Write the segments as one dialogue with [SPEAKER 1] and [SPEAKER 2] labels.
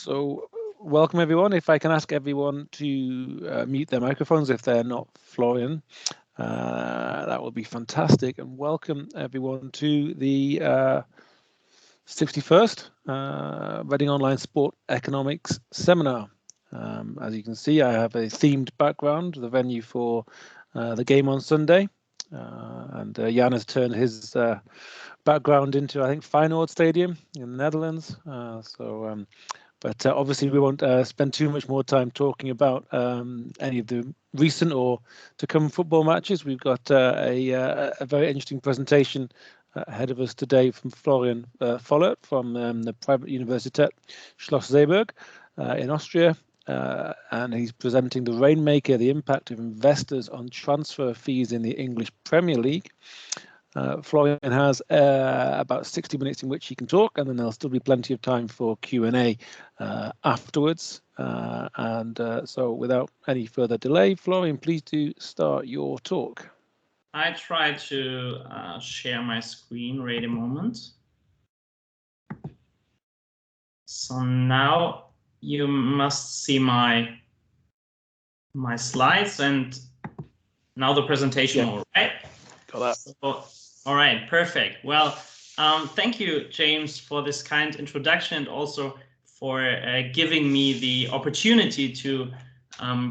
[SPEAKER 1] So welcome everyone. If I can ask everyone to mute their microphones if they're not Florian, that would be fantastic. And welcome everyone to the 61st Reading Online Sport Economics Seminar. As you can see, I have a themed background, the venue for the game on Sunday. And Jan has turned his background into, I think, Feyenoord Stadium in the Netherlands. But obviously we won't spend too much more time talking about any of the recent or to come football matches. We've got a very interesting presentation ahead of us today from Florian Follert from the Privatuniversität Schloss Seeburg in Austria. And he's presenting the Rainmaker, the impact of investors on transfer fees in the English Premier League. Florian has about 60 minutes in which he can talk, and then there'll still be plenty of time for Q&A afterwards. So without any further delay, Florian, please do start your talk.
[SPEAKER 2] I try to share my screen. Wait a moment. So now you must see my slides, and now the presentation. All right.
[SPEAKER 1] Got that.
[SPEAKER 2] So, all right, perfect. Well, thank you, James, for this kind introduction and also for giving me the opportunity to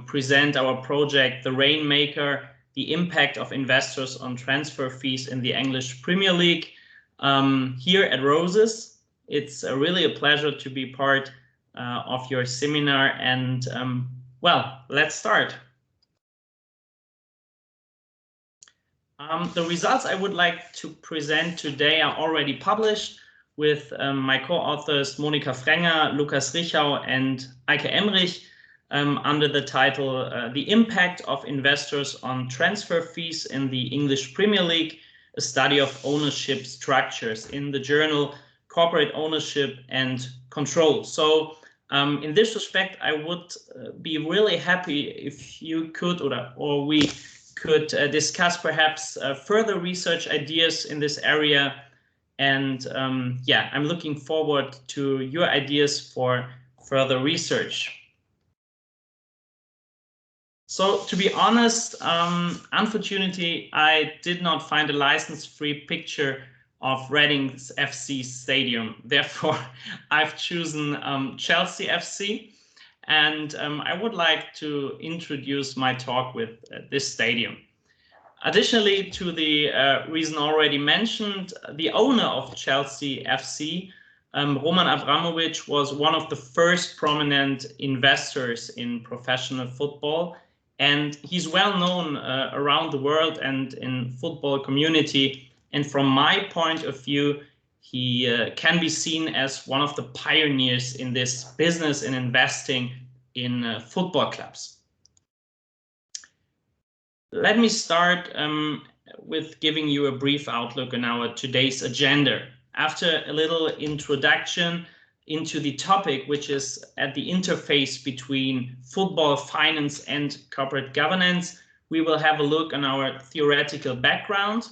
[SPEAKER 2] present our project, the Rainmaker, the impact of investors on transfer fees in the English Premier League. Here at Roses, it's really a pleasure to be part of your seminar, and well, let's start. The results I would like to present today are already published with my co-authors Monika Frenger, Lukas Richau, and Eike Emrich under the title The Impact of Investors on Transfer Fees in the English Premier League, a study of ownership structures in the journal Corporate Ownership and Control. So in this respect, I would be really happy if you could or we could discuss perhaps further research ideas in this area. And yeah, I'm looking forward to your ideas for further research. So to be honest, unfortunately, I did not find a license-free picture of Reading's FC stadium. Therefore, I've chosen Chelsea FC. And I would like to introduce my talk with this stadium. Additionally to the reason already mentioned, the owner of Chelsea FC, Roman Abramovich, was one of the first prominent investors in professional football. And he's well known around the world and in football community. And from my point of view, he can be seen as one of the pioneers in this business in investing in football clubs. Let me start with giving you a brief outlook on our today's agenda. After a little introduction into the topic, which is at the interface between football, finance, and corporate governance, we will have a look on our theoretical background,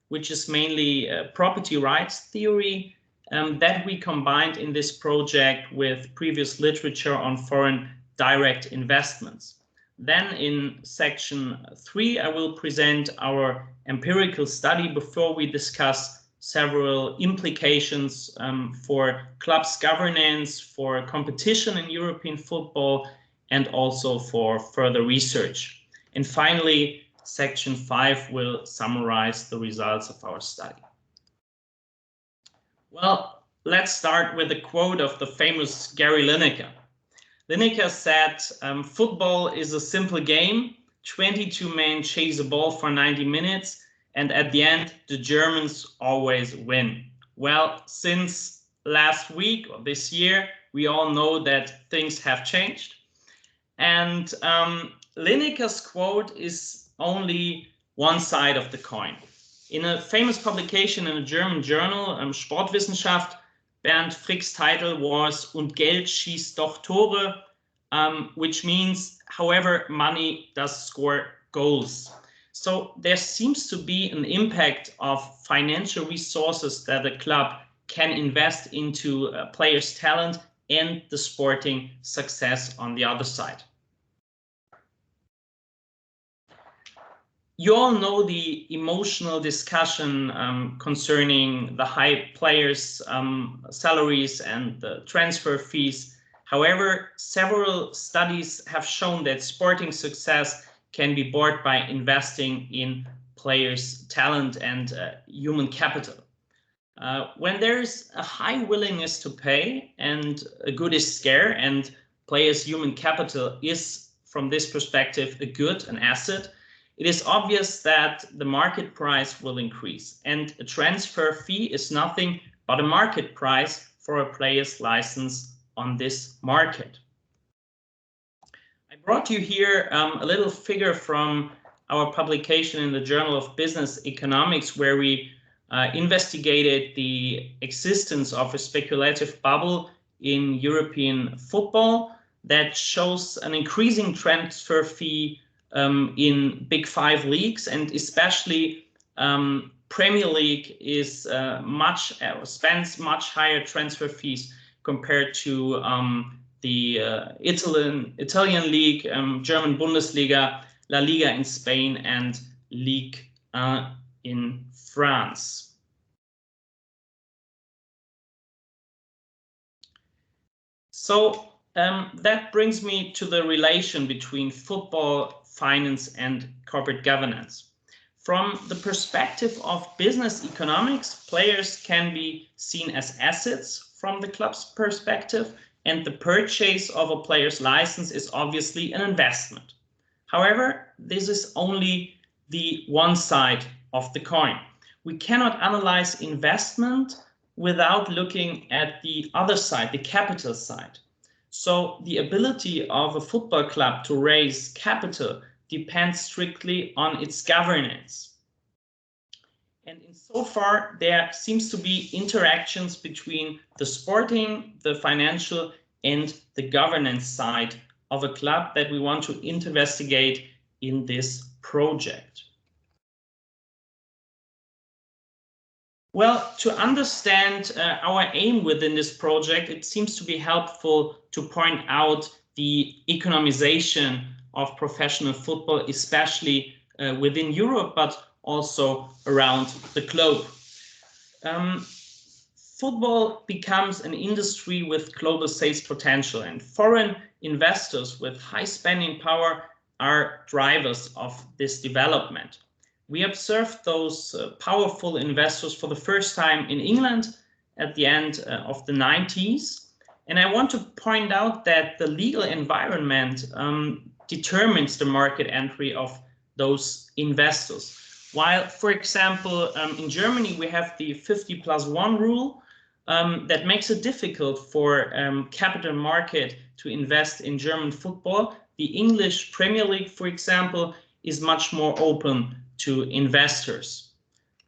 [SPEAKER 2] which is mainly property rights theory that we combined in this project with previous literature on foreign direct investments. Then in section 3, I will present our empirical study before we discuss several implications for clubs governance, for competition in European football, and also for further research. And finally, section 5 will summarize the results of our study. Well, let's start with a quote of the famous Gary Lineker. Lineker said, football is a simple game. 22 men chase a ball for 90 minutes, and at the end, the Germans always win. Well, since last week or this year, we all know that things have changed. And Lineker's quote is only one side of the coin. In a famous publication in a German journal, Sportwissenschaft, Bernd Frick's title was Und Geld schießt doch Tore, which means, however, money does score goals. So there seems to be an impact of financial resources that a club can invest into players' talent and the sporting success on the other side. You all know the emotional discussion concerning the high players' salaries and the transfer fees. However, several studies have shown that sporting success can be bought by investing in players' talent and human capital. When there's a high willingness to pay and a good is scarce, and players' human capital is, from this perspective, a good, an asset, it is obvious that the market price will increase, and a transfer fee is nothing but a market price for a player's license on this market. I brought you here a little figure from our publication in the Journal of Business Economics, where we investigated the existence of a speculative bubble in European football that shows an increasing transfer fee in Big Five leagues, and especially Premier League is spends much higher transfer fees compared to the Italian league, German Bundesliga, La Liga in Spain, and Ligue 1 in France. So that brings me to the relation between football, finance, and corporate governance. From the perspective of business economics, players can be seen as assets from the club's perspective, and the purchase of a player's license is obviously an investment. However, this is only the one side of the coin. We cannot analyze investment without looking at the other side, the capital side. So the ability of a football club to raise capital depends strictly on its governance. And insofar, there seems to be interactions between the sporting, the financial, and the governance side of a club that we want to investigate in this project. Well, to understand our aim within this project, it seems to be helpful to point out the economization of professional football, especially within Europe, but also around the globe. Football becomes an industry with global sales potential, and foreign investors with high spending power are drivers of this development. We observed those powerful investors for the first time in England at the end of the 90s. And I want to point out that the legal environment determines the market entry of those investors. While, for example, in Germany, we have the 50+1 rule that makes it difficult for capital market to invest in German football. The English Premier League, for example, is much more open to investors.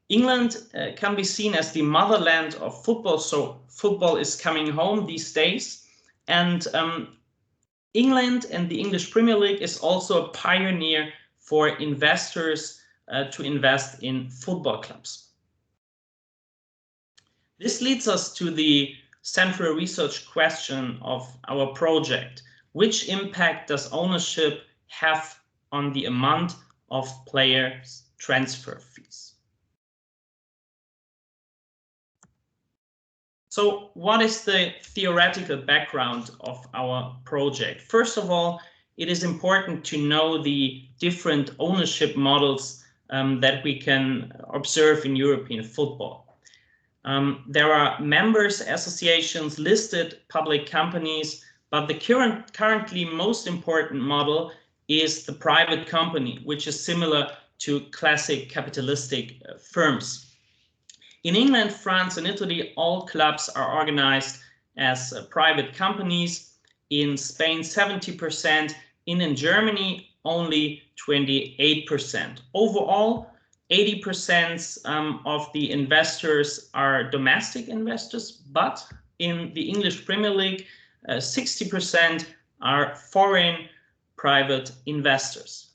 [SPEAKER 2] England can be seen as the motherland of football, so football is coming home these days. And England and the English Premier League is also a pioneer for investors to invest in football clubs. This leads us to the central research question of our project. Which impact does ownership have on the amount of players' transfer fees? So what is the theoretical background of our project? First of all, it is important to know the different ownership models that we can observe in European football. There are members associations, listed public companies, but the currently most important model is the private company, which is similar to classic capitalistic firms. In England, France, and Italy, all clubs are organized as private companies. In Spain, 70%. In Germany, only 28%. Overall, 80% of the investors are domestic investors, but in the English Premier League, 60% are foreign private investors.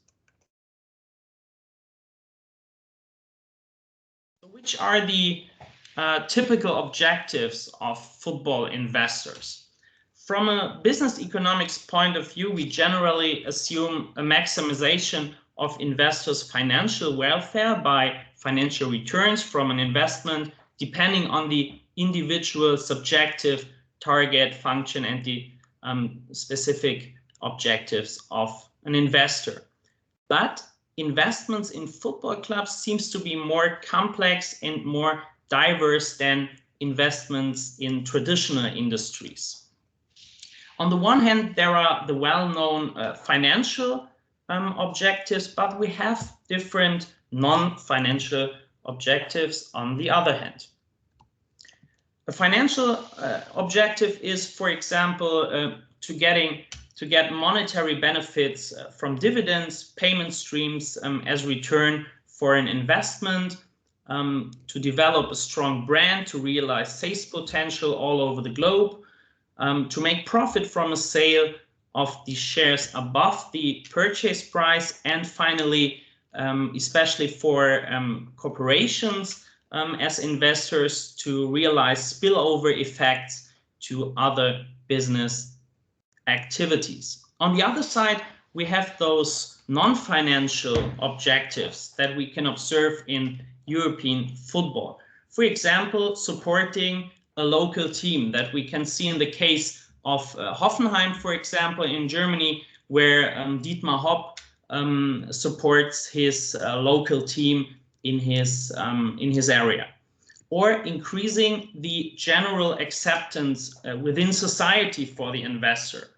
[SPEAKER 2] Which are the typical objectives of football investors? From a business economics point of view, we generally assume a maximization of investors' financial welfare by financial returns from an investment, depending on the individual subjective target function and the specific objectives of an investor. But investments in football clubs seems to be more complex and more diverse than investments in traditional industries. On the one hand, there are the well-known financial objectives, but we have different non-financial objectives on the other hand. A financial objective is, for example, to get monetary benefits from dividends, payment streams as return for an investment, to develop a strong brand, to realize sales potential all over the globe, to make profit from a sale of the shares above the purchase price, and finally, especially for corporations as investors, to realize spillover effects to other business activities. On the other side, we have those non-financial objectives that we can observe in European football. For example, supporting a local team that we can see in the case of Hoffenheim, for example, in Germany, where Dietmar Hopp supports his local team in his area, or increasing the general acceptance within society for the investor.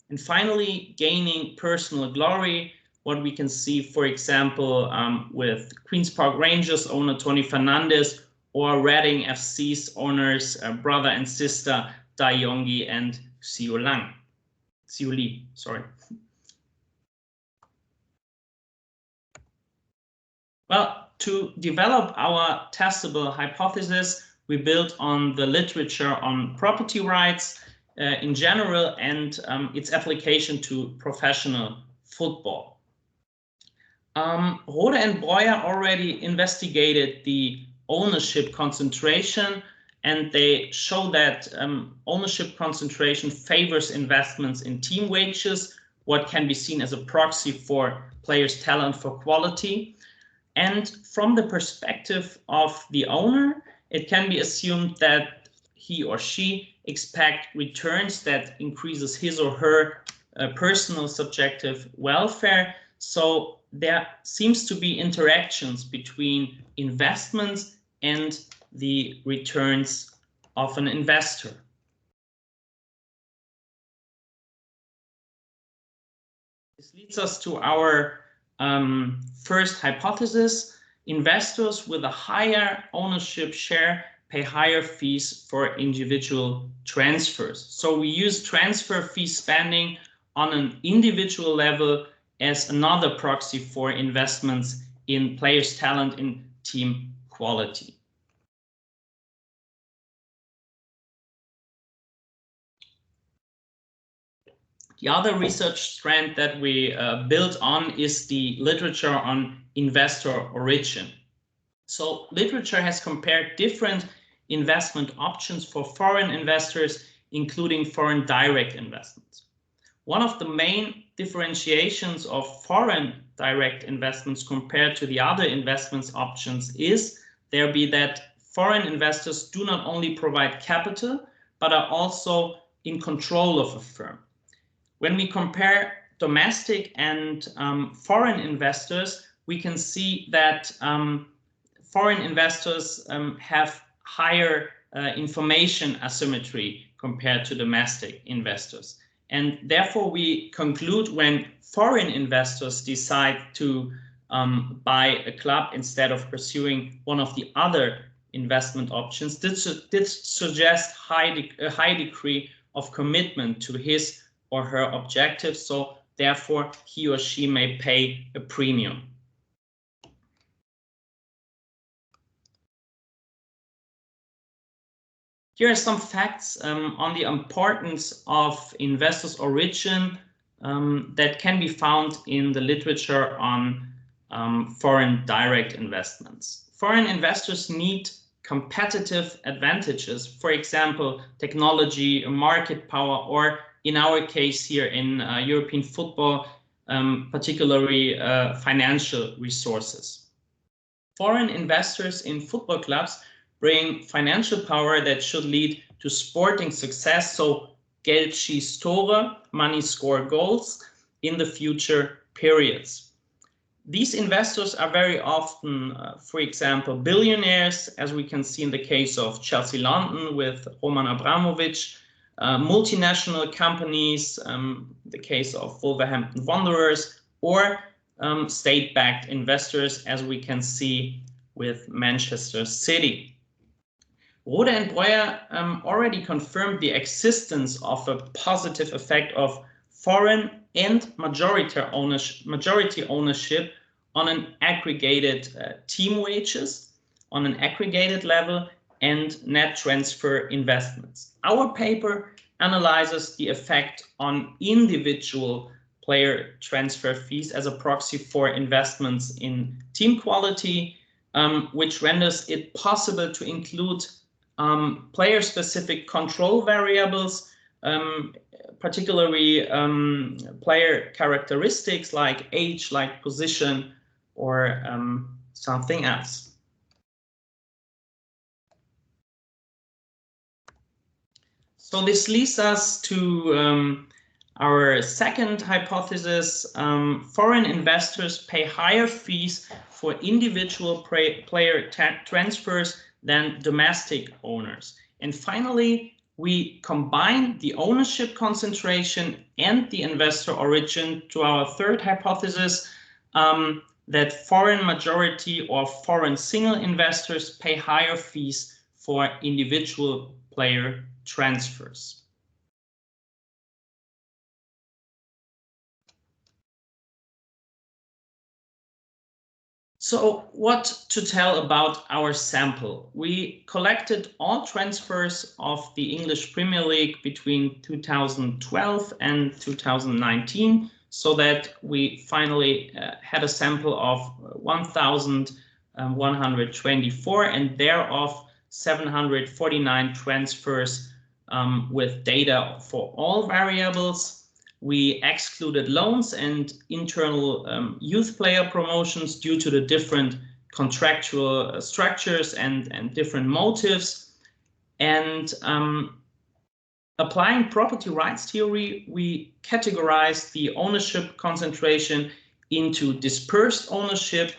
[SPEAKER 2] And finally, gaining personal glory, what we can see, for example, with Queen's Park Rangers owner Tony Fernandes, or Reading FC's owners, brother and sister Dai Yonggi and Xiu Li. Well, to develop our testable hypothesis, we built on the literature on property rights in general and its application to professional football. Rode and Breuer already investigated the ownership concentration, and they show that ownership concentration favors investments in team wages, what can be seen as a proxy for players' talent for quality. And from the perspective of the owner, it can be assumed that he or she expect returns that increases his or her personal subjective welfare. So there seems to be interactions between investments and the returns of an investor. This leads us to our first hypothesis. Investors with a higher ownership share pay higher fees for individual transfers. So we use transfer fee spending on an individual level as another proxy for investments in players' talent in team quality. The other research strand that we built on is the literature on investor origin. So literature has compared different investment options for foreign investors, including foreign direct investments. One of the main differentiations of foreign direct investments compared to the other investments options is that foreign investors do not only provide capital, but are also in control of a firm. When we compare domestic and foreign investors, we can see that foreign investors have higher information asymmetry compared to domestic investors. And therefore, we conclude when foreign investors decide to buy a club instead of pursuing one of the other investment options, this suggests a high degree of commitment to his or her objectives, so therefore he or she may pay a premium. Here are some facts on the importance of investors' origin that can be found in the literature on foreign direct investments. Foreign investors need competitive advantages, for example, technology, market power, or in our case here in European football, particularly financial resources. Foreign investors in football clubs bring financial power that should lead to sporting success, so Geld schießt Tore, money score goals in the future periods. These investors are very often, for example, billionaires, as we can see in the case of Chelsea London with Roman Abramovich, multinational companies, the case of Wolverhampton Wanderers, or state-backed investors, as we can see with Manchester City. Rohde and Breuer already confirmed the existence of a positive effect of foreign and majority ownership on an aggregated team wages, on an aggregated level, and net transfer investments. Our paper analyzes the effect on individual player transfer fees as a proxy for investments in team quality, which renders it possible to include player-specific control variables, particularly player characteristics like age, like position, or something else. So this leads us to our second hypothesis. Foreign investors pay higher fees for individual player transfers than domestic owners. And finally, we combine the ownership concentration and the investor origin to our third hypothesis, that foreign majority or foreign single investors pay higher fees for individual player transfers. So what to tell about our sample? We collected all transfers of the English Premier League between 2012 and 2019, so that we finally had a sample of 1,124, and thereof 749 transfers with data for all variables. We excluded loans and internal youth player promotions due to the different contractual structures and different motives. And applying property rights theory, we categorized the ownership concentration into dispersed ownership,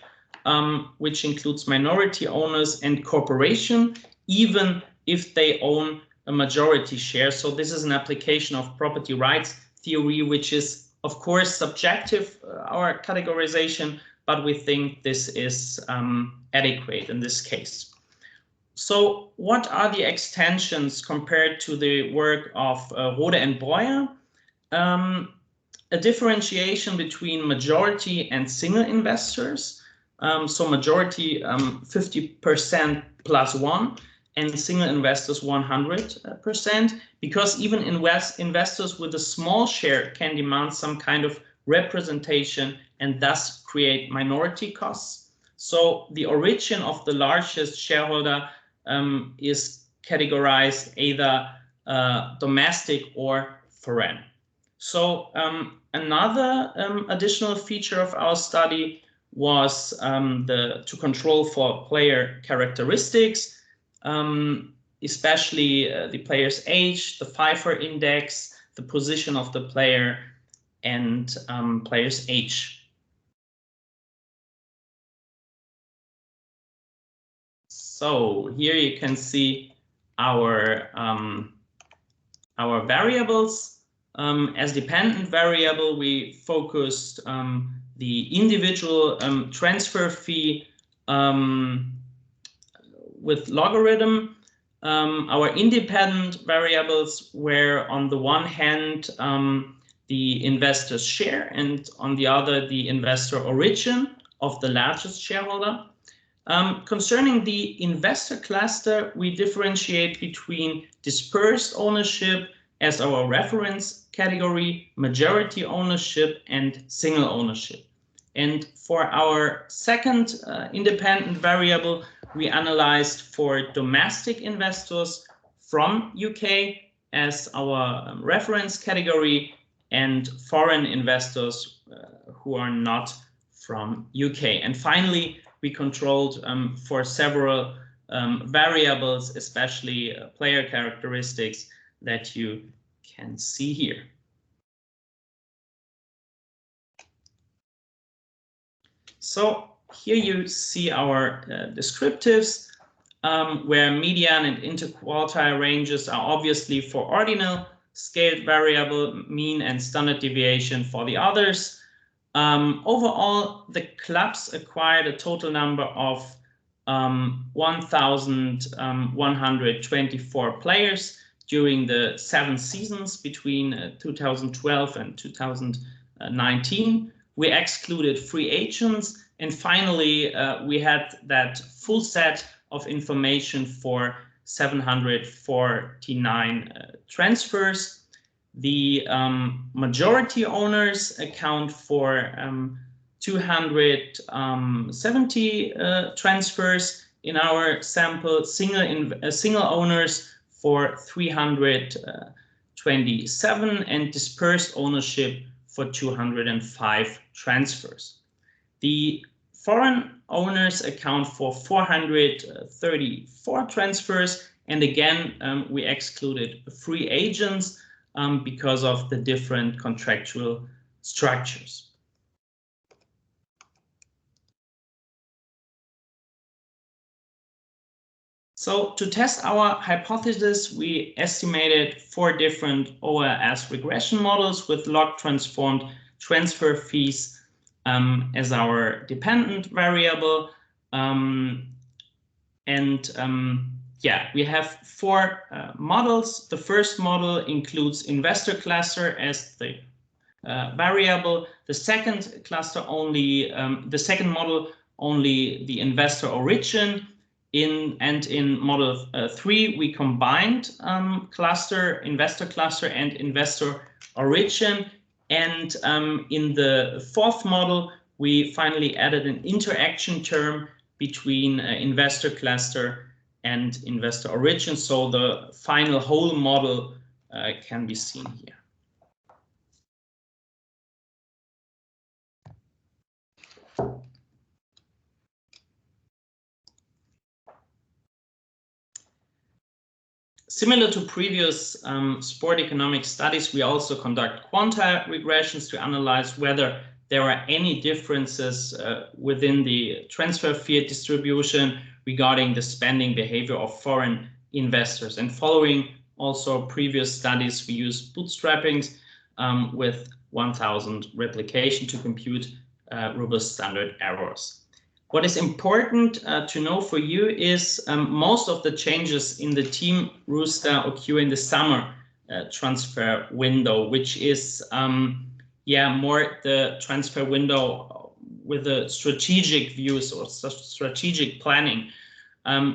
[SPEAKER 2] which includes minority owners and corporation, even if they own a majority share. So this is an application of property rights theory, which is of course subjective, our categorization, but we think this is adequate in this case. So what are the extensions compared to the work of Rohde and Breuer? A differentiation between majority and single investors. So majority 50% plus one, and single investors 100%, because even investors with a small share can demand some kind of representation and thus create minority costs. So the origin of the largest shareholder is categorized either domestic or foreign. So another additional feature of our study was to control for player characteristics, especially the player's age, the FIFA index, the position of the player, and player's age. So here you can see our variables. As dependent variable, we focused the individual transfer fee with logarithm. Our independent variables were on the one hand the investor's share, and on the other the investor origin of the largest shareholder. Concerning the investor cluster, we differentiate between dispersed ownership as our reference category, majority ownership, and single ownership. And for our second independent variable, we analyzed for domestic investors from UK as our reference category, and foreign investors who are not from UK. And finally, we controlled for several variables, especially player characteristics that you can see here. So here you see our descriptives, where median and interquartile ranges are obviously for ordinal, scaled variable, mean and standard deviation for the others. Overall, the clubs acquired a total number of 1,124 players during the 7 seasons between 2012 and 2019. We excluded free agents, and finally we had that full set of information for 749 transfers. The majority owners account for 270 transfers in our sample, single owners for 327, and dispersed ownership for 205 transfers. The foreign owners account for 434 transfers, and again we excluded free agents because of the different contractual structures. So to test our hypothesis, we estimated 4 different OLS regression models with log transformed transfer fees as our dependent variable. Yeah, we have 4 models. The first model includes investor cluster as the variable. The second cluster only, the second model only the investor origin. In model 3, we combined investor cluster and investor origin. And in the 4th model, we finally added an interaction term between investor cluster and investor origin. So the final whole model can be seen here. Similar to previous sport economic studies, we also conduct quantitative regressions to analyze whether there are any differences within the transfer fee distribution regarding the spending behavior of foreign investors. And following also previous studies, we use bootstrappings with 1000 replication to compute robust standard errors. What is important to know for you is most of the changes in the team roster occur in the summer transfer window, which is more the transfer window with the strategic views or strategic planning,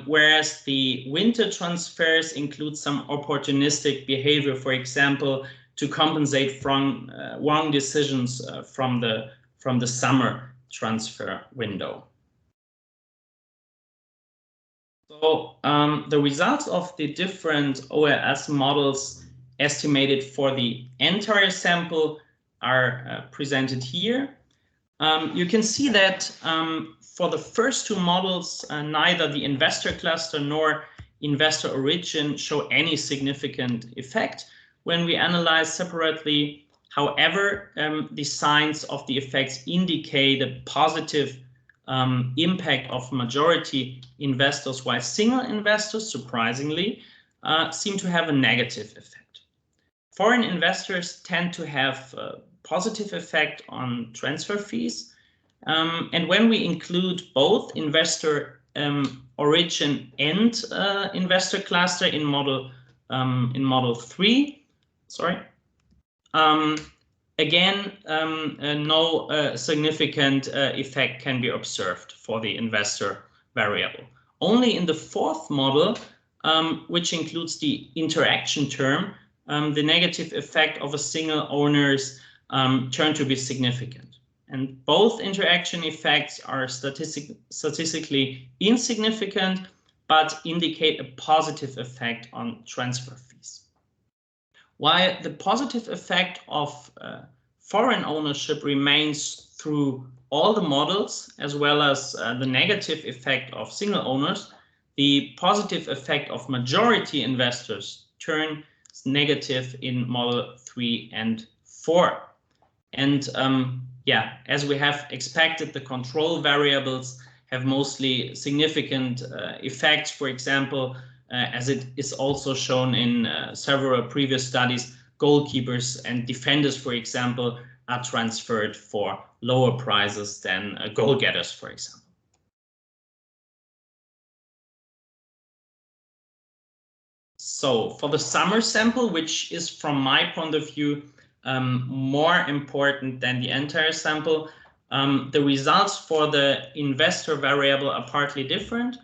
[SPEAKER 2] whereas the winter transfers include some opportunistic behavior, for example, to compensate from wrong decisions from the summer transfer window. So the results of the different OLS models estimated for the entire sample are presented here. You can see that for the first 2 models, neither the investor cluster nor investor origin show any significant effect when we analyze separately. However, the signs of the effects indicate a positive impact of majority investors, while single investors, surprisingly, seem to have a negative effect. Foreign investors tend to have a positive effect on transfer fees. And when we include both investor origin and investor cluster in model 3, again, no significant effect can be observed for the investor variable. Only in the 4th model, which includes the interaction term, the negative effect of a single owner's turn to be significant. and both interaction effects are statistically insignificant, but indicate a positive effect on transfer fees. While the positive effect of foreign ownership remains through all the models, as well as the negative effect of single owners, the positive effect of majority investors turns negative in model 3 and 4. And yeah, as we have expected, the control variables have mostly significant effects. For example, as it is also shown in several previous studies, goalkeepers and defenders, for example, are transferred for lower prices than goal getters, for example. So for the summer sample, which is from my point of view more important than the entire sample, the results for the investor variable are partly different.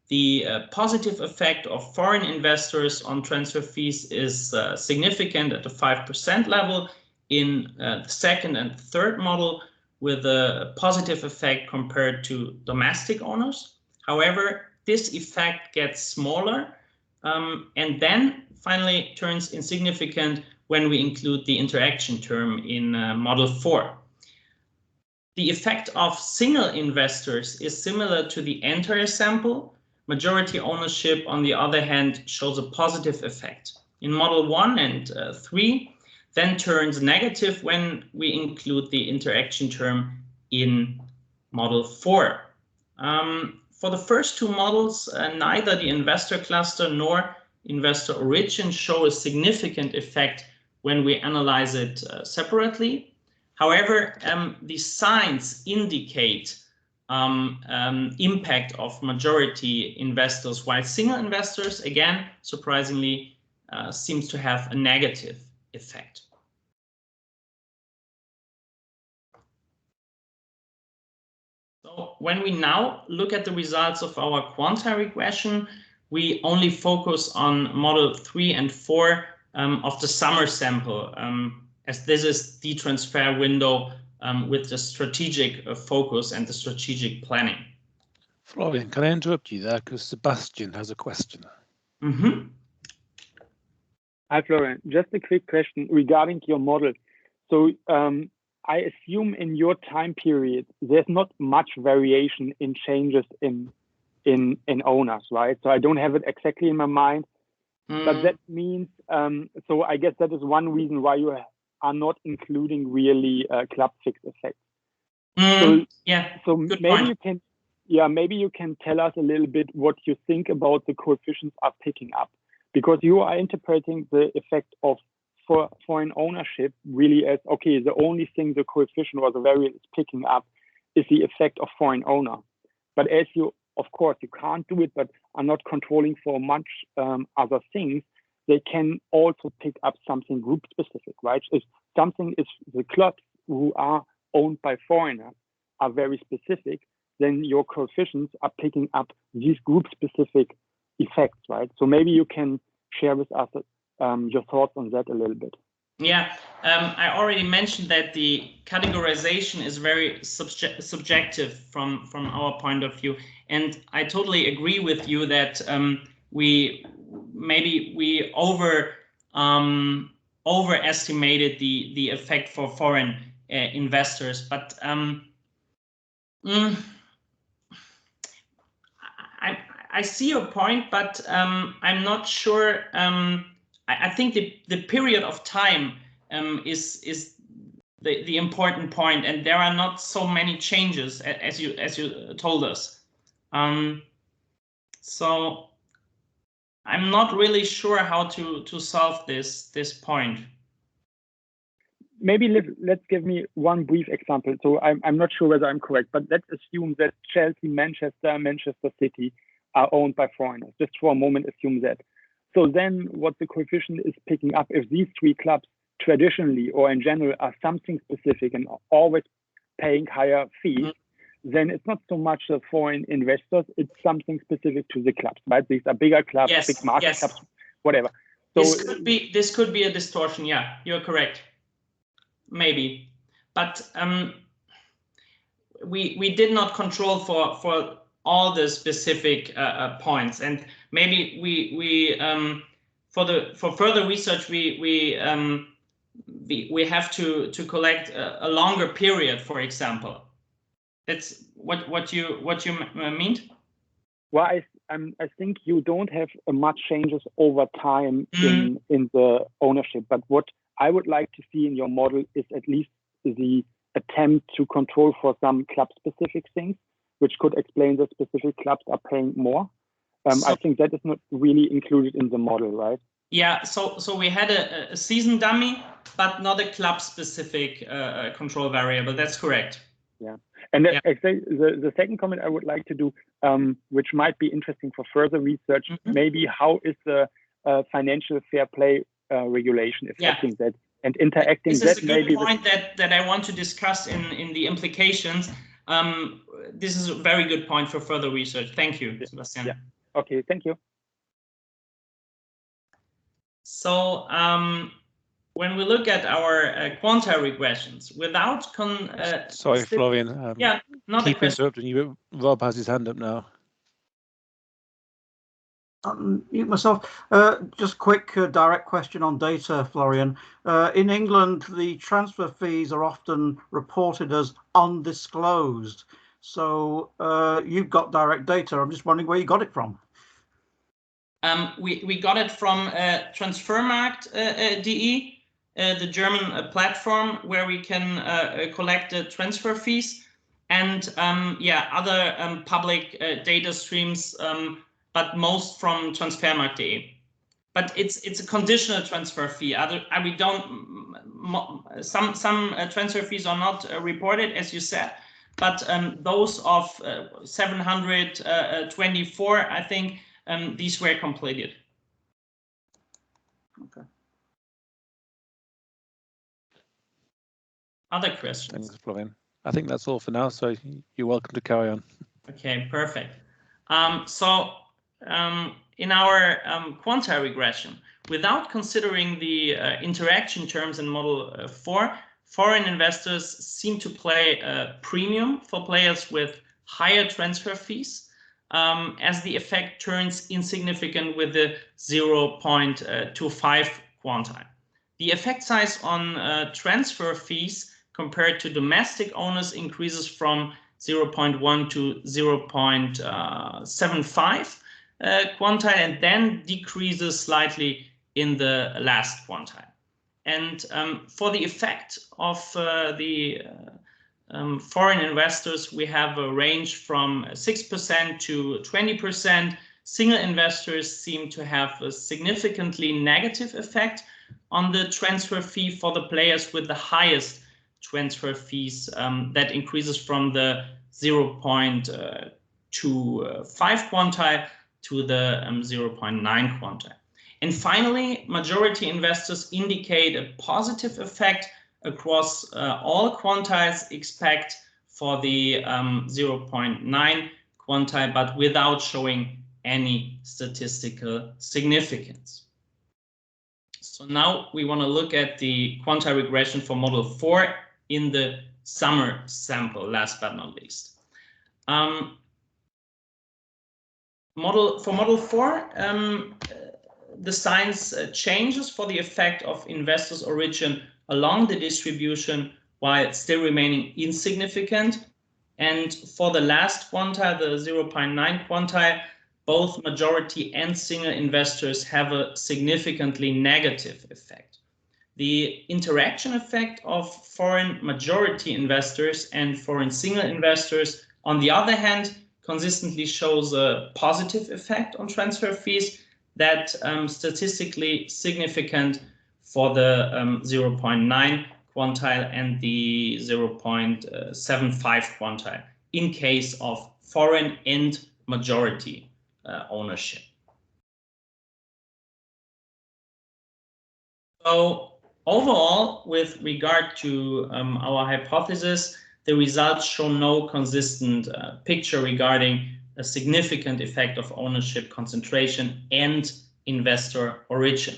[SPEAKER 2] The positive effect of foreign investors on transfer fees is significant at the 5% level in the second and third model, with a positive effect compared to domestic owners. However, this effect gets smaller and then finally turns insignificant when we include the interaction term in model 4. The effect of single investors is similar to the entire sample. Majority ownership, on the other hand, shows a positive effect. In model 1 and 3, then turns negative when we include the interaction term in model 4. For the first two models, neither the investor cluster nor investor origin show a significant effect when we analyze it separately. However, the signs indicate impact of majority investors, while single investors, again, surprisingly, seems to have a negative effect. So when we now look at the results of our quantitative regression, we only focus on model 3 and 4 of the summer sample, as this is the transfer window with the strategic focus and the strategic planning.
[SPEAKER 1] Florian, can I interrupt you there, because Sebastian has a question?
[SPEAKER 2] Mm-hmm.
[SPEAKER 3] Hi, Florian. Just a quick question regarding your model. So I assume in your time period, there's not much variation in changes in owners, right? So I don't have it exactly in my mind, but that means, so I guess that is one reason why you are not including really club fix effects. So maybe you can tell us a little bit what you think about the coefficients are picking up, because you are interpreting the effect of foreign ownership really as, okay, the only thing the coefficient or the variable is picking up is the effect of foreign owner. But as you, of course, you can't do it, but are not controlling for much other things, they can also pick up something group specific, right? If something is the clubs who are owned by foreigners are very specific, then your coefficients are picking up these group specific effects, right? So maybe you can share with us your thoughts on that a little bit.
[SPEAKER 2] Yeah, I already mentioned that the categorization is very subjective from our point of view, and I totally agree with you that we overestimated the effect for foreign investors, but I see your point, but I'm not sure. I think the period of time is the important point, and there are not so many changes as you told us. So I'm not really sure how to solve this point.
[SPEAKER 3] Maybe let's give me one brief example. So I'm not sure whether I'm correct, but let's assume that Chelsea, Manchester City are owned by foreigners. Just for a moment, assume that. So then what the coefficient is picking up, if these three clubs traditionally or in general are something specific and always paying higher fees, then it's not so much the foreign investors, it's something specific to the clubs, right? These are bigger clubs, big market clubs, whatever. So
[SPEAKER 2] this could be a distortion. Yeah, you're correct. Maybe, but we did not control for all the specific points, and maybe we for further research we have to collect a longer period, for example. That's what you mean?
[SPEAKER 3] Well, I think you don't have much changes over time in the ownership, but what I would like to see in your model is at least the attempt to control for some club-specific things, which could explain that specific clubs are paying more. I think that is not really included in the model, right? Yeah,
[SPEAKER 2] so we had a season dummy, but not a club-specific control variable. That's correct.
[SPEAKER 3] Yeah, and the second comment I would like to do, which might be interesting for further research, maybe how is the financial fair play regulation affecting that and interacting that?
[SPEAKER 2] This is a good point that I want to discuss in the implications. This is a very good point for further research. Thank you, Sebastian.
[SPEAKER 3] Yeah. Okay, thank you.
[SPEAKER 2] So when we look at our quantile regressions, without
[SPEAKER 1] sorry, Florian.
[SPEAKER 2] Yeah, not
[SPEAKER 1] keep interrupting you. Rob has his hand up now.
[SPEAKER 4] Mute myself. Just quick direct question on data, Florian. In England, the transfer fees are often reported as undisclosed. So you've got direct data. I'm just wondering where you got it from.
[SPEAKER 2] We got it from Transfermarkt.de, the German platform where we can collect the transfer fees, and other public data streams, but most from Transfermarkt.de. But it's a conditional transfer fee. Some transfer fees are not reported, as you said, but those of 724, I think. These were completed.
[SPEAKER 4] Okay.
[SPEAKER 2] Other questions?
[SPEAKER 1] Thanks, Florian. I think that's all for now, so you're welcome to carry on. Okay,
[SPEAKER 2] perfect. In our quantile regression, without considering the interaction terms in model 4, foreign investors seem to play a premium for players with higher transfer fees, as the effect turns insignificant with the 0.25 quantile. The effect size on transfer fees compared to domestic owners increases from 0.1 to 0.75 quantile, and then decreases slightly in the last quantile. And for the effect of the foreign investors, we have a range from 6% to 20%. Single investors seem to have a significantly negative effect on the transfer fee for the players with the highest transfer fees, that increases from the 0.25 quantile to the 0.9 quantile. And finally, majority investors indicate a positive effect across all quantiles except for the 0.9 quantile, but without showing any statistical significance. So now we want to look at the quantile regression for model 4 in the summer sample, last but not least. For model 4, the signs changes for the effect of investors' origin along the distribution while still remaining insignificant. And for the last quantile, the 0.9 quantile, both majority and single investors have a significantly negative effect. The interaction effect of foreign majority investors and foreign single investors, on the other hand, consistently shows a positive effect on transfer fees that statistically significant for the 0.9 quantile and the 0.75 quantile in case of foreign and majority ownership. So overall, with regard to our hypothesis, the results show no consistent picture regarding a significant effect of ownership concentration and investor origin.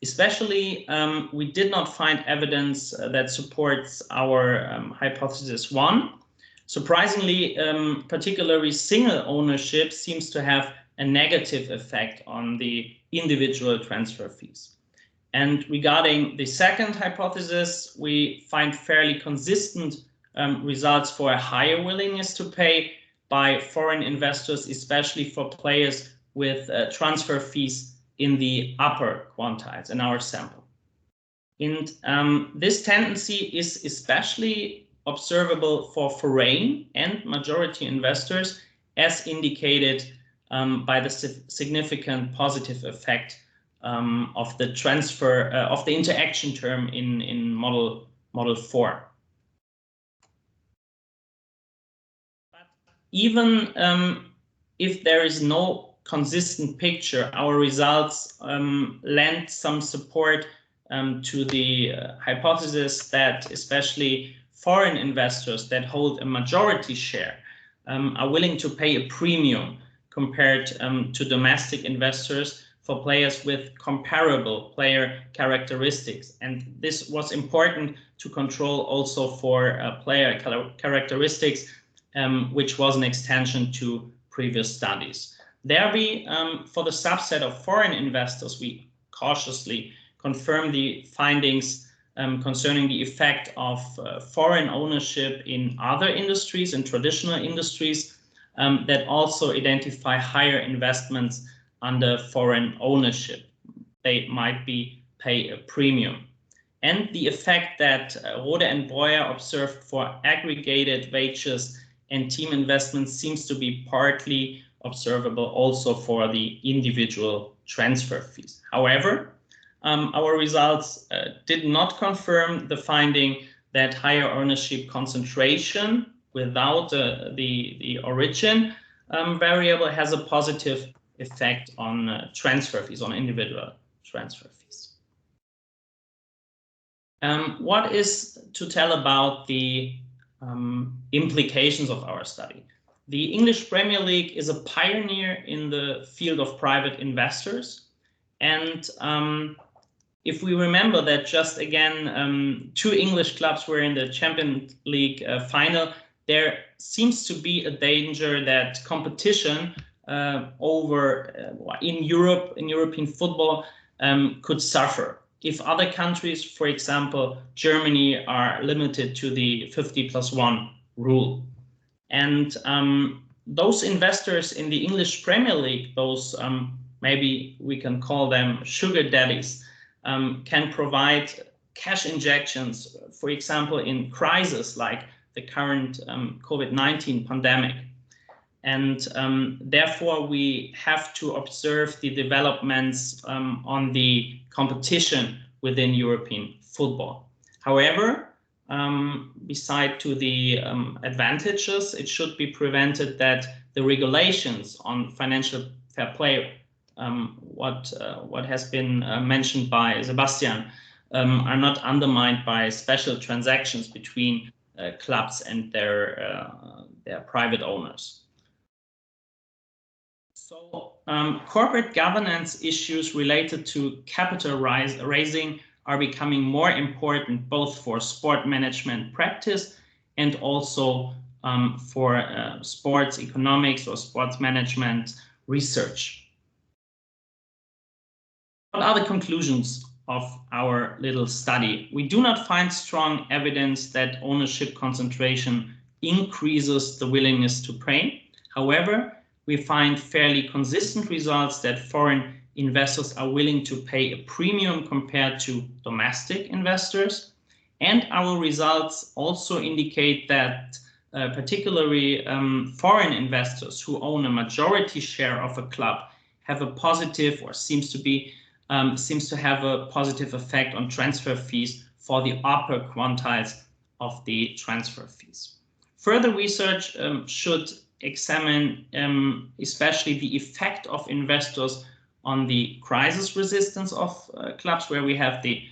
[SPEAKER 2] Especially, we did not find evidence that supports our hypothesis 1, Surprisingly, particularly single ownership seems to have a negative effect on the individual transfer fees. And regarding the second hypothesis, we find fairly consistent results for a higher willingness to pay by foreign investors, especially for players with transfer fees in the upper quantiles in our sample. And this tendency is especially observable for foreign and majority investors, as indicated by the significant positive effect of the transfer of the interaction term in model 4. But even if there is no consistent picture, our results lend some support to the hypothesis that especially foreign investors that hold a majority share are willing to pay a premium compared to domestic investors for players with comparable player characteristics. And this was important to control also for player characteristics, which was an extension to previous studies. There for the subset of foreign investors, we cautiously confirm the findings concerning the effect of foreign ownership in other industries and traditional industries that also identify higher investments under foreign ownership. They might pay a premium. And the effect that Reade and Breuer observed for aggregated wages and team investments seems to be partly observable also for the individual transfer fees. However, our results did not confirm the finding that higher ownership concentration without the origin variable has a positive effect on transfer fees, on individual transfer fees. What is to tell about the implications of our study? The English Premier League is a pioneer in the field of private investors. And if we remember that just again, 2 English clubs were in the Champions League final, there seems to be a danger that competition in Europe, in European football, could suffer if other countries, for example, Germany, are limited to the 50+1 rule. And those investors in the English Premier League, those maybe we can call them sugar daddies, can provide cash injections, for example, in crises like the current COVID-19 pandemic. And therefore, we have to observe the developments on the competition within European football. However, beside to the advantages, it should be prevented that the regulations on financial fair play, what has been mentioned by Sebastian, are not undermined by special transactions between clubs and their private owners. So corporate governance issues related to capital raising are becoming more important both for sport management practice and also for sports economics or sports management research. What are the conclusions of our little study? We do not find strong evidence that ownership concentration increases the willingness to pay. However, we find fairly consistent results that foreign investors are willing to pay a premium compared to domestic investors. And our results also indicate that particularly foreign investors who own a majority share of a club have a positive, or seems to have a positive effect on transfer fees for the upper quantiles of the transfer fees. Further research should examine especially the effect of investors on the crisis resistance of clubs, where we have the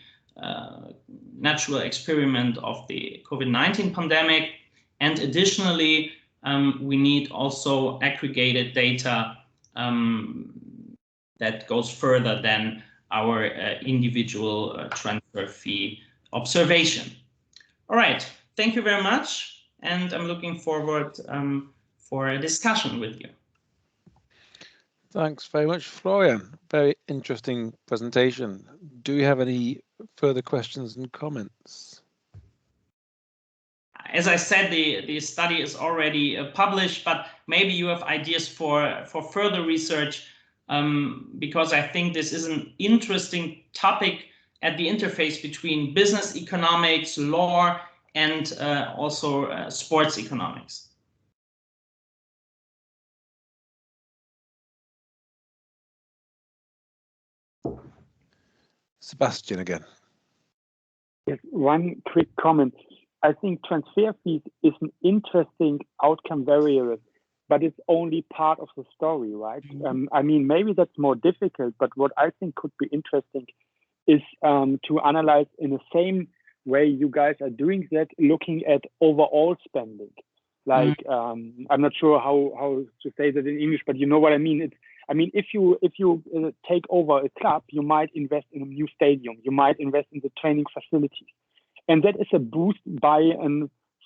[SPEAKER 2] natural experiment of the COVID-19 pandemic. And additionally, we need also aggregated data that goes further than our individual transfer fee observation. All right, thank you very much. and I'm looking forward for a discussion with you.
[SPEAKER 1] Thanks very much, Florian. Very interesting presentation. Do you have any further questions and comments?
[SPEAKER 2] As I said, the study is already published, but maybe you have ideas for further research, because I think this is an interesting topic at the interface between business economics, law, and also sports economics.
[SPEAKER 1] Sebastian again.
[SPEAKER 3] Yes, one quick comment. I think transfer fees is an interesting outcome variable, but it's only part of the story, right? I mean, maybe that's more difficult, but what I think could be interesting is to analyze in the same way you guys are doing that, looking at overall spending. Like, I'm not sure how to say that in English, but you know what I mean. If you take over a club, you might invest in a new stadium, you might invest in the training facilities. And that is a boost by a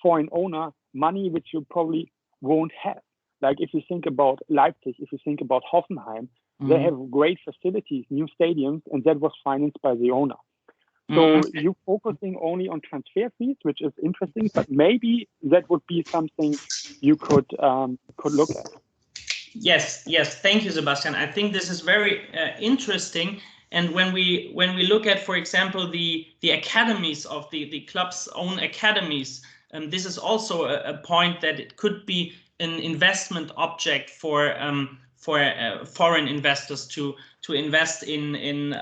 [SPEAKER 3] foreign owner, money which you probably won't have. Like if you think about Leipzig, if you think about Hoffenheim, they have great facilities, new stadiums, and that was financed by the owner. So you're focusing only on transfer fees, which is interesting, but maybe that would be something you could look at.
[SPEAKER 2] Yes, thank you, Sebastian. I think this is very interesting. And when we look at, for example, the academies of the club's own academies, this is also a point that it could be an investment object for foreign investors to invest in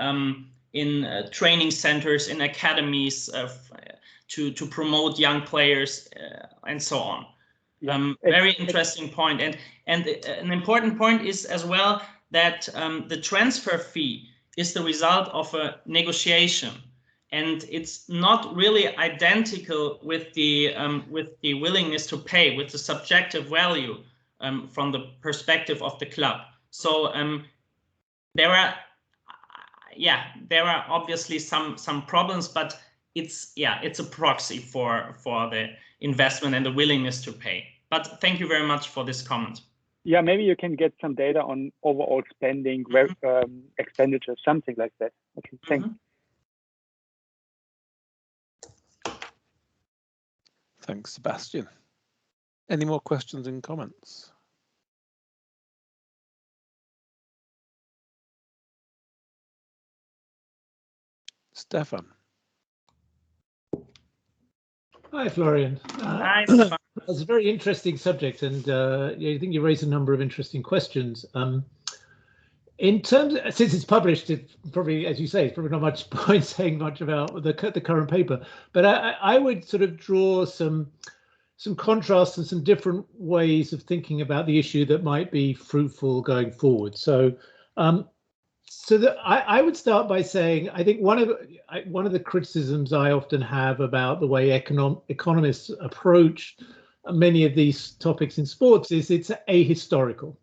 [SPEAKER 2] training centers, in academies, to promote young players and so on. Very interesting point. And an important point is as well that the transfer fee is the result of a negotiation, and it's not really identical with the willingness to pay, with the subjective value from the perspective of the club. So there are obviously some problems, but it's a proxy for the investment and the willingness to pay. But thank you very much for this comment.
[SPEAKER 3] Yeah, maybe you can get some data on overall spending, expenditure, something like that. Okay, thanks.
[SPEAKER 1] Thanks, Sebastian. Any more questions and comments? Stefan.
[SPEAKER 5] Hi, Florian.
[SPEAKER 2] Hi, Stefan.
[SPEAKER 5] It's a very interesting subject, and I think you raised a number of interesting questions. In terms, since it's published, it probably, as you say, it's probably not much point saying much about the current paper. But I would sort of draw some contrasts and some different ways of thinking about the issue that might be fruitful going forward. So, I would start by saying I think one of the criticisms I often have about the way economists approach many of these topics in sports is it's ahistorical,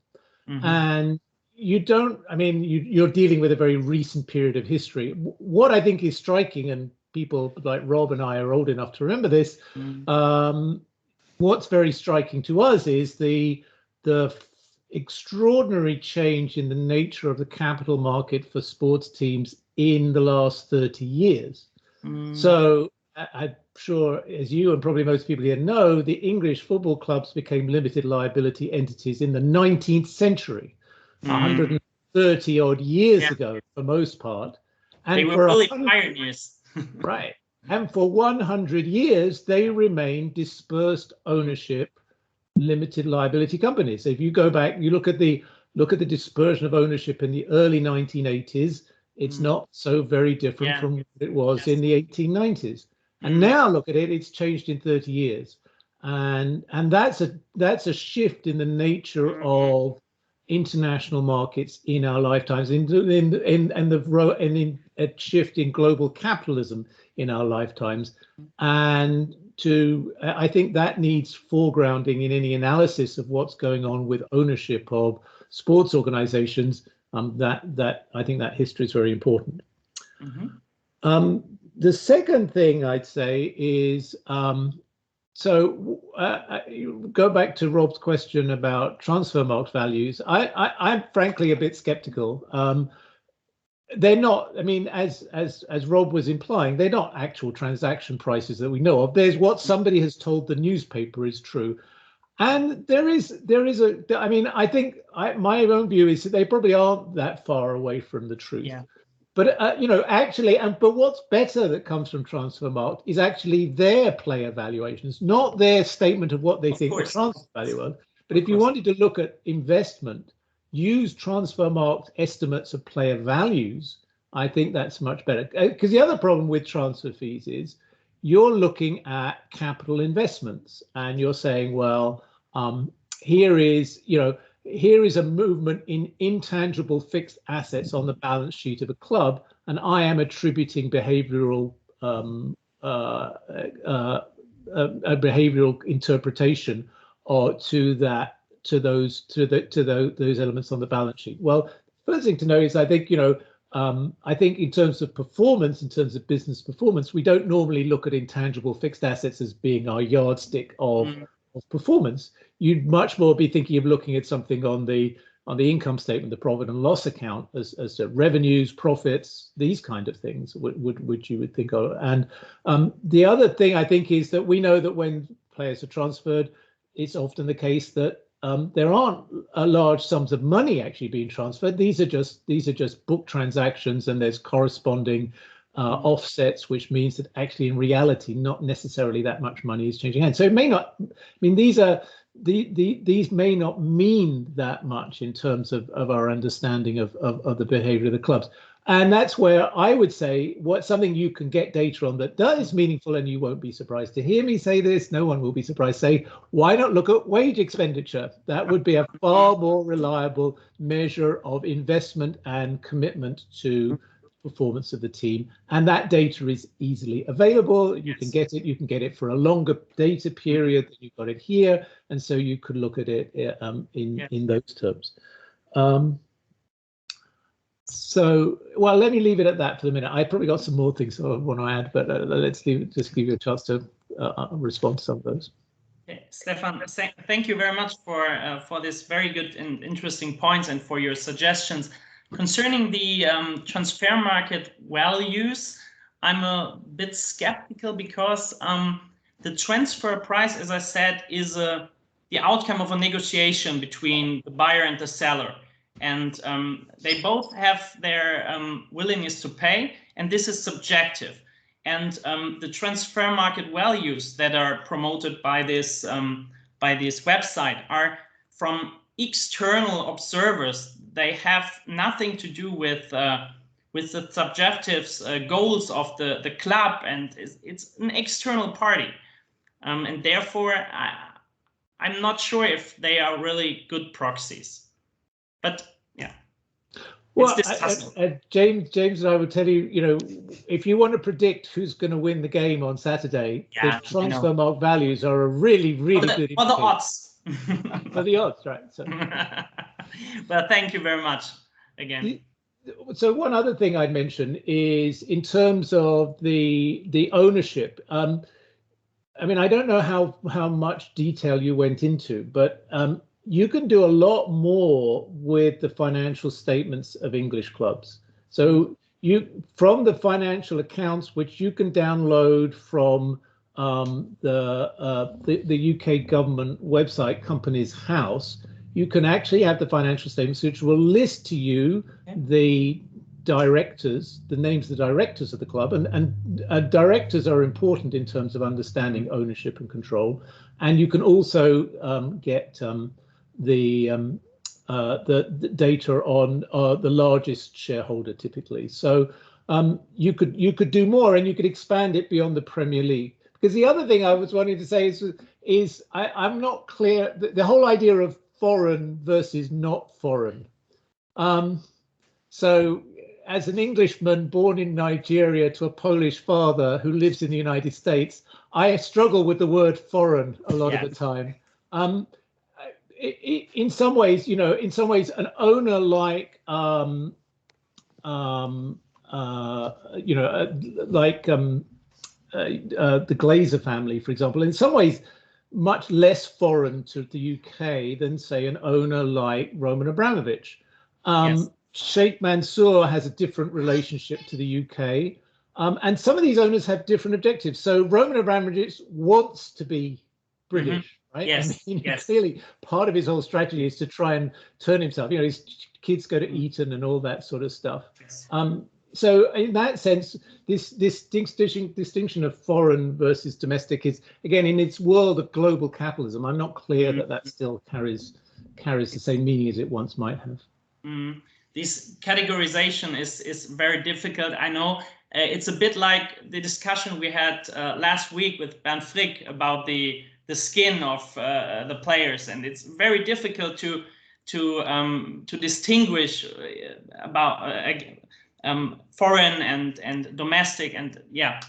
[SPEAKER 5] and you don't. I mean, you're dealing with a very recent period of history. What I think is striking, and people like Rob and I are old enough to remember this. What's very striking to us is the extraordinary change in the nature of the capital market for sports teams in the last 30 years. So I'm sure, as you and probably most people here know, the English football clubs became limited liability entities in the 19th century, 130 odd years ago for most part. And
[SPEAKER 2] they were really pioneers.
[SPEAKER 5] Right. And for 100 years, they remained dispersed ownership limited liability companies. So if you go back, you look at the dispersion of ownership in the early 1980s, it's not so very different from what it was in the 1890s. And now look at it, it's changed in 30 years. And that's a shift in the nature of international markets in our lifetimes, in a shift in global capitalism in our lifetimes. And I think that needs foregrounding in any analysis of what's going on with ownership of sports organizations. That I think that history is very important. The second thing I'd say is So go back to Rob's question about transfer market values. I'm frankly a bit skeptical. They're not. I mean, as Rob was implying, they're not actual transaction prices that we know of. There's what somebody has told the newspaper is true, and there is a. I mean, I think my own view is that they probably aren't that far away from the truth.
[SPEAKER 2] Yeah.
[SPEAKER 5] But you know, actually, but what's better that comes from Transfermarkt is actually their player valuations, not their statement of what they think the transfer value was. But if you wanted to look at investment, use Transfermarkt estimates of player values. I think that's much better. Because the other problem with transfer fees is you're looking at capital investments, and you're saying, well, here is a movement in intangible fixed assets on the balance sheet of a club, and I am attributing behavioral behavioral interpretation to those elements on the balance sheet. Well, first thing to know is I think in terms of performance, in terms of business performance, we don't normally look at intangible fixed assets as being our yardstick of performance. You'd much more be thinking of looking at something on the income statement, the profit and loss account, as to revenues, profits, these kind of things, which you would think of. And the other thing I think is that we know that when players are transferred, it's often the case that there aren't large sums of money actually being transferred. These are just book transactions, and there's corresponding offsets, which means that actually in reality not necessarily that much money is changing hands. So it may not. I mean, these may not mean that much in terms of our understanding of the behavior of the clubs. And that's where I would say something you can get data on that is meaningful, and you won't be surprised to hear me say this. No one will be surprised. Say, why not look at wage expenditure? That would be a far more reliable measure of investment and commitment to performance of the team, and that data is easily available. You can get it. You can get it for a longer data period than you've got it here, and so you could look at it in those terms. So, well, let me leave it at that for the minute. I probably got some more things I want to add, but let's just give you a chance to respond to some of those.
[SPEAKER 2] Okay, Stefan, thank you very much for this very good and interesting points and for your suggestions. Concerning the transfer market values, I'm a bit skeptical because the transfer price, as I said, is the outcome of a negotiation between the buyer and the seller. And they both have their willingness to pay, and this is subjective. And the transfer market values that are promoted by this website are from external observers. They have nothing to do with the subjective goals of the club, and it's an external party. And therefore, I'm not sure if they are really good proxies. But yeah,
[SPEAKER 5] well, James and I would tell you, if you want to predict who's going to win the game on Saturday, the transfer market values are a really good indicator.
[SPEAKER 2] For the odds.
[SPEAKER 5] For the odds, right? So.
[SPEAKER 2] Well, thank you very much again.
[SPEAKER 5] So one other thing I'd mention is in terms of the ownership. I mean, I don't know how much detail you went into, but you can do a lot more with the financial statements of English clubs. So from the financial accounts, which you can download from the UK government website, Companies House, you can actually have the financial statements, which will list to you the directors, the names of the directors of the club, and directors are important in terms of understanding ownership and control. And you can also get the data on the largest shareholder typically. So you could do more, and you could expand it beyond the Premier League. Because the other thing I was wanting to say is I'm not clear the whole idea of foreign versus not foreign. So as an Englishman born in Nigeria to a Polish father who lives in the United States, I struggle with the word foreign a lot of the time. In some ways, an owner like the Glazer family, for example, in some ways much less foreign to the UK than, say, an owner like Roman Abramovich.
[SPEAKER 2] Yes.
[SPEAKER 5] Sheikh Mansour has a different relationship to the UK. And some of these owners have different objectives. So Roman Abramovich wants to be British, right?
[SPEAKER 2] Yes,
[SPEAKER 5] I mean,
[SPEAKER 2] yes.
[SPEAKER 5] clearly part of his whole strategy is to try and turn himself, you know, his kids go to Eton and all that sort of stuff.
[SPEAKER 2] Yes.
[SPEAKER 5] So in that sense, this distinction of foreign versus domestic is, again, in its world of global capitalism, I'm not clear that that still carries the same meaning as it once might have.
[SPEAKER 2] This categorization is very difficult. I know it's a bit like the discussion we had last week with Bernd Frick about the skin of the players, and it's very difficult to distinguish about foreign and domestic, and yeah,